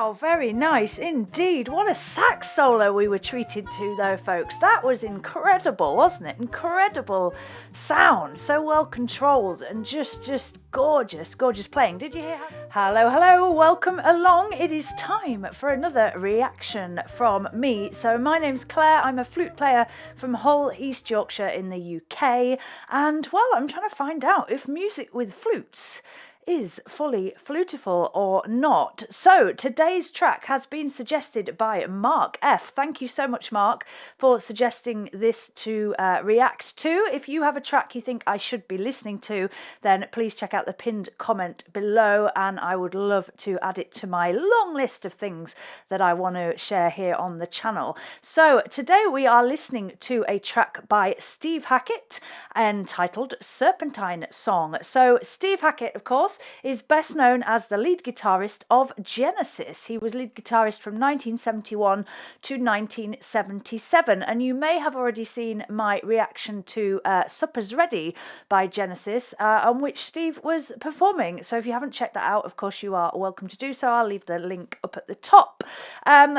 Wow, very nice indeed. What a sax solo we were treated to though, folks. That was incredible, wasn't it? Incredible sound, so well controlled and just gorgeous playing. Did you hear? Hello, welcome along. It is time for another reaction from me. So my name's Claire, I'm a flute player from Hull, East Yorkshire in the UK, and well, I'm trying to find out if music with flutes is fully flutifull or not. So today's track has been suggested by Mark F. Thank you so much, Mark, for suggesting this to react to. If you have a track you think I should be listening to, then please check out the pinned comment below and I would love to add it to my long list of things that I want to share here on the channel. So today we are listening to a track by Steve Hackett entitled Serpentine Song. So Steve Hackett, of course, is best known as the lead guitarist of Genesis. He was lead guitarist from 1971 to 1977, and you may have already seen my reaction to Supper's Ready by Genesis, on which Steve was performing. So if you haven't checked that out, of course you are welcome to do so. I'll leave the link up at the top.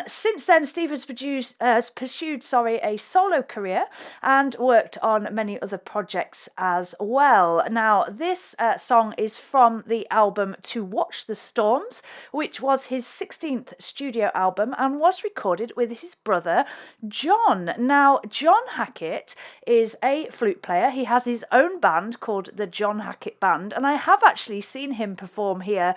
Since then, Steve has pursued a solo career and worked on many other projects as well. Now, this song is from the album To Watch the Storms, which was his 16th studio album and was recorded with his brother John. Now, John Hackett is a flute player. He has his own band called the John Hackett Band, and I have actually seen him perform here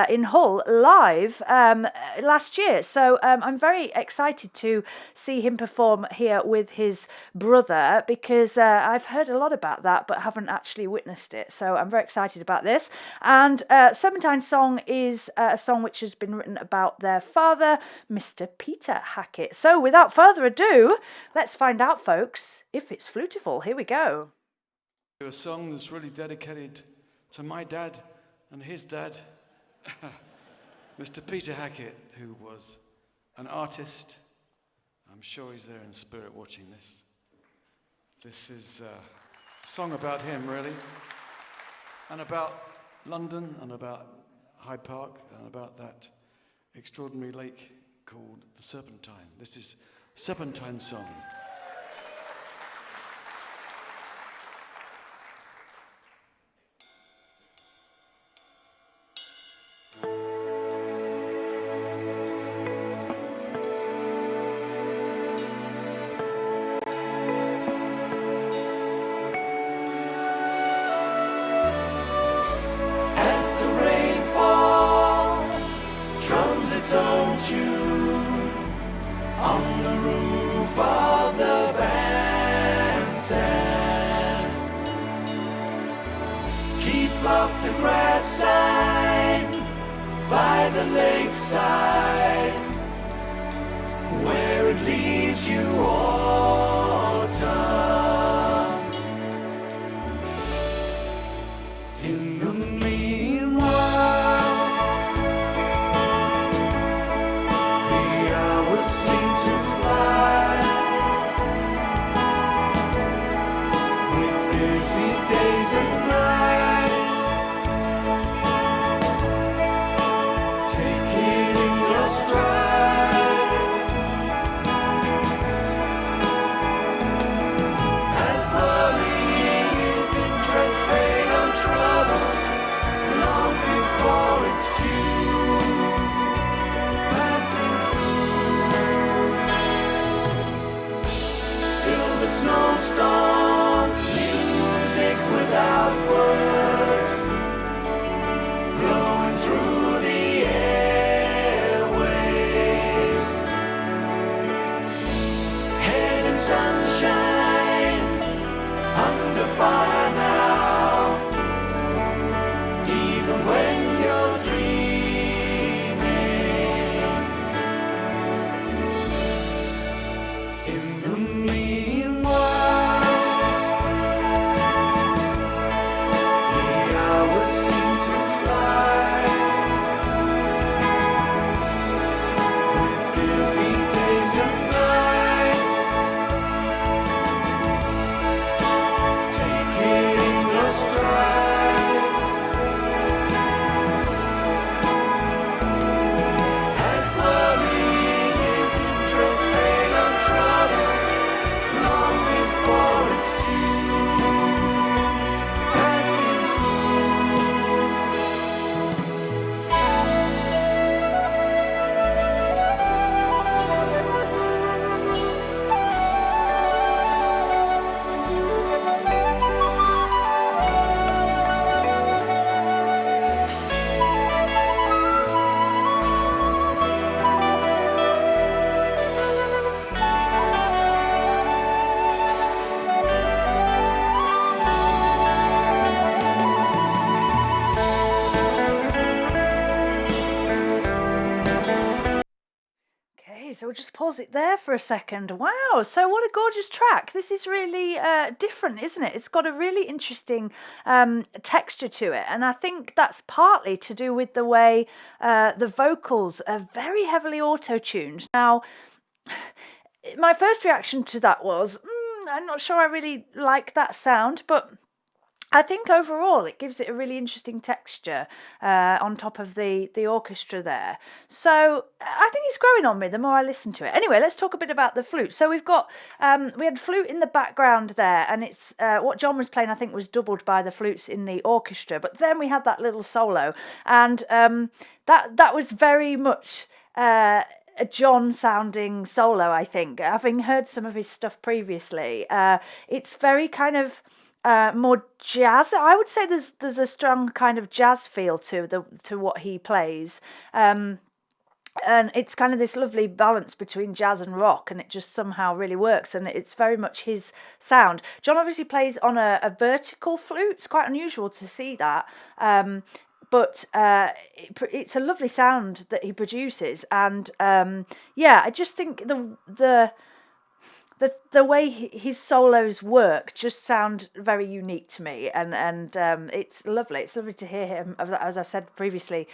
in Hull live last year. So I'm very excited to see him perform here with his brother because I've heard a lot about that but haven't actually witnessed it. So I'm very excited about this. And Serpentine Song is a song which has been written about their father, Mr. Peter Hackett. So without further ado, let's find out, folks, if it's flutifull. Here we go. A song that's really dedicated to my dad and his dad, Mr. Peter Hackett, who was an artist. I'm sure he's there in spirit watching this. This is a song about him, really, and about London and about Hyde Park and about that extraordinary lake called the Serpentine. This is Serpentine Song. Its own tune on the roof of the bandstand. Keep off the grass sign by the lakeside, where it leaves you autumn. In the days and nights, take it in your stride. Okay, so we'll just pause it there for a second. Wow, so what a gorgeous track. This is really different, isn't it? It's got a really interesting texture to it. And I think that's partly to do with the way the vocals are very heavily auto-tuned. Now, my first reaction to that was, I'm not sure I really like that sound, but I think overall it gives it a really interesting texture on top of the orchestra there. So I think it's growing on me the more I listen to it. Anyway, let's talk a bit about the flute. So we've got, we had flute in the background there, and it's what John was playing, I think, was doubled by the flutes in the orchestra. But then we had that little solo, and that was very much a John sounding solo, I think. Having heard some of his stuff previously, it's very kind of more jazz. I would say there's a strong kind of jazz feel to what he plays. And it's kind of this lovely balance between jazz and rock, and it just somehow really works, and it's very much his sound. John obviously plays on a vertical flute. It's quite unusual to see that. But it's a lovely sound that he produces, and I just think the way his solos work just sound very unique to me, and it's lovely. It's lovely to hear him, as I said previously,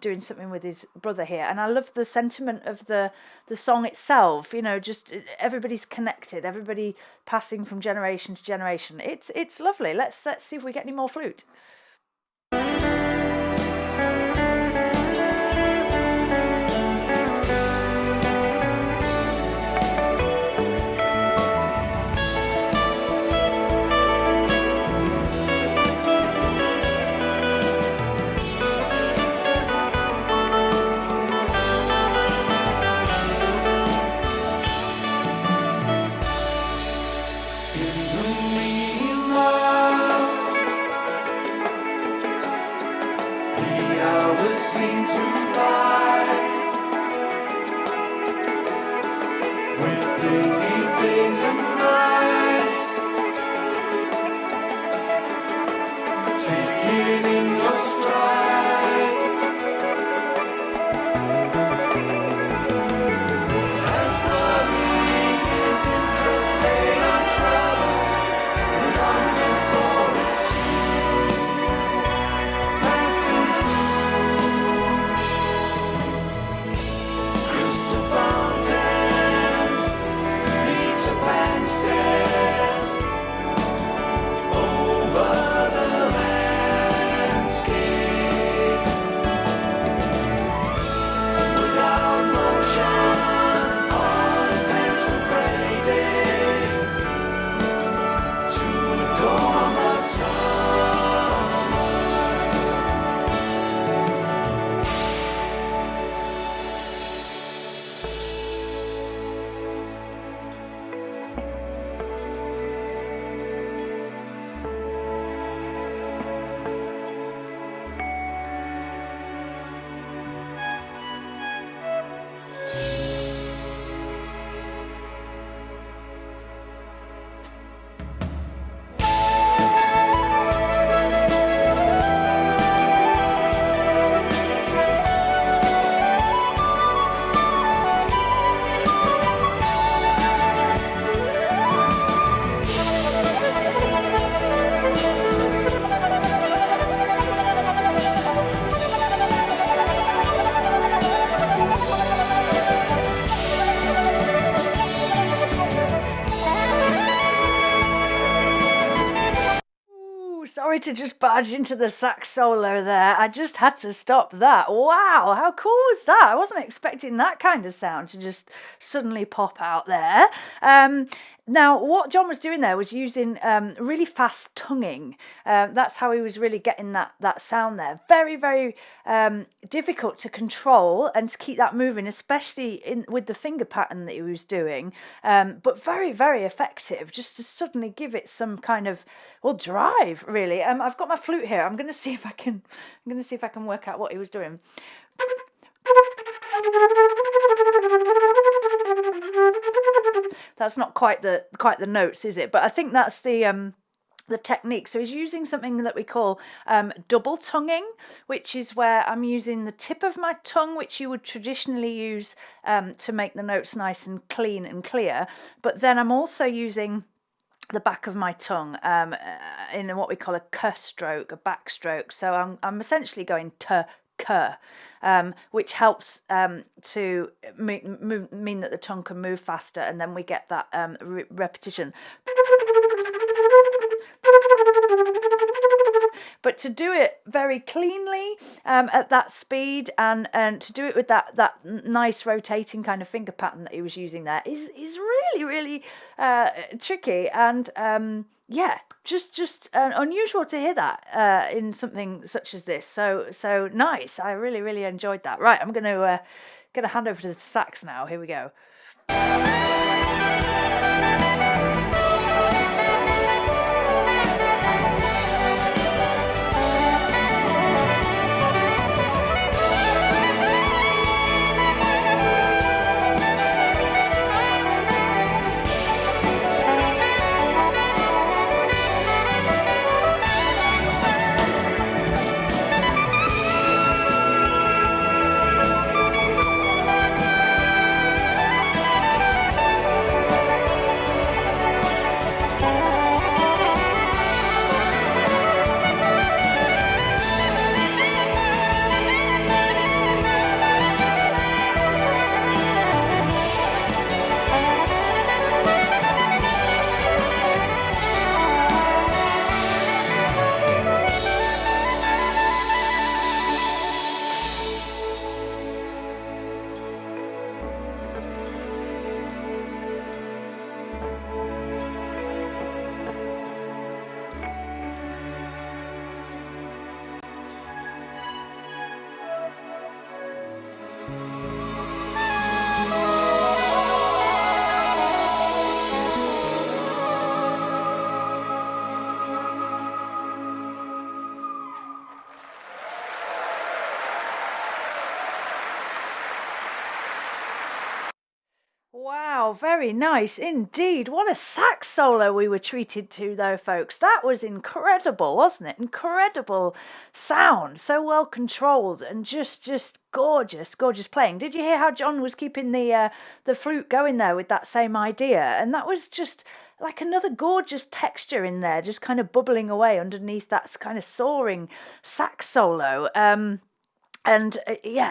doing something with his brother here. And I love the sentiment of the song itself. You know, just everybody's connected, everybody passing from generation to generation. It's lovely. Let's see if we get any more flute. Seem to fly with busy days and nights. Take it in your stride. As worrying is interest paid on trouble, long before it's due, passing fountains, Peter Pan stairs over the landscape, without motion on pencil gray days, to adorn the summer. Sorry to just barge into the sax solo there. I just had to stop that. Wow, how cool was that? I wasn't expecting that kind of sound to just suddenly pop out there. Now, what John was doing there was using really fast tonguing. That's how he was really getting that sound there. Very, very difficult to control and to keep that moving, especially with the finger pattern that he was doing. But very, very effective, just to suddenly give it some kind of, drive, really. I've got my flute here. I'm going to see if I can work out what he was doing. That's not quite the notes, is it? But I think that's the the technique. So he's using something that we call double tonguing, which is where I'm using the tip of my tongue, which you would traditionally use to make the notes nice and clean and clear. But then I'm also using the back of my tongue in what we call a k stroke, a backstroke. So I'm essentially going t, k, which helps to mean that the tongue can move faster, and then we get that repetition. But to do it very cleanly at that speed, and to do it with that nice rotating kind of finger pattern that he was using there is really, really tricky, and just unusual to hear that in something such as this. So nice. I really, really enjoyed that. Right, I'm gonna hand over to the sax now. Here we go. Wow, very nice indeed. What a sax solo we were treated to, though, folks. That was incredible, wasn't it? Incredible sound, so well controlled, and just gorgeous playing. Did you hear how John was keeping the flute going there with that same idea? And that was just like another gorgeous texture in there, just kind of bubbling away underneath that kind of soaring sax solo. And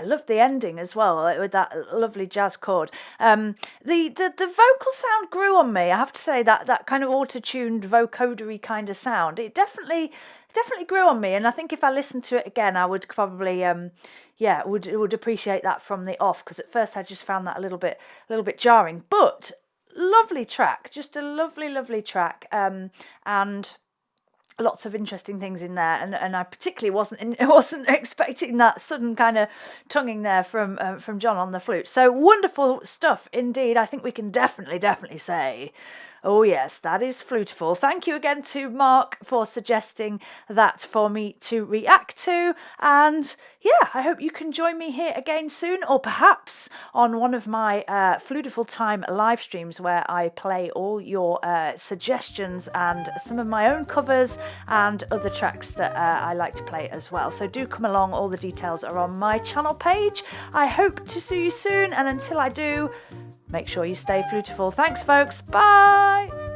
loved the ending as well with that lovely jazz chord. The vocal sound grew on me. I have to say that kind of auto-tuned vocodery kind of sound. It definitely grew on me. And I think if I listened to it again, I would probably would appreciate that from the off, because at first I just found that a little bit jarring. But lovely track, just a lovely track, and lots of interesting things in there, and I particularly wasn't expecting that sudden kind of tonguing there from John on the flute. So wonderful stuff indeed. I think we can definitely say, oh yes, that is Flutifull. Thank you again to Mark for suggesting that for me to react to, and yeah, I hope you can join me here again soon, or perhaps on one of my Flutifull Time live streams where I play all your suggestions and some of my own covers and other tracks that I like to play as well. So do come along, all the details are on my channel page. I hope to see you soon, and until I do, make sure you stay Flutifull. Thanks folks, bye!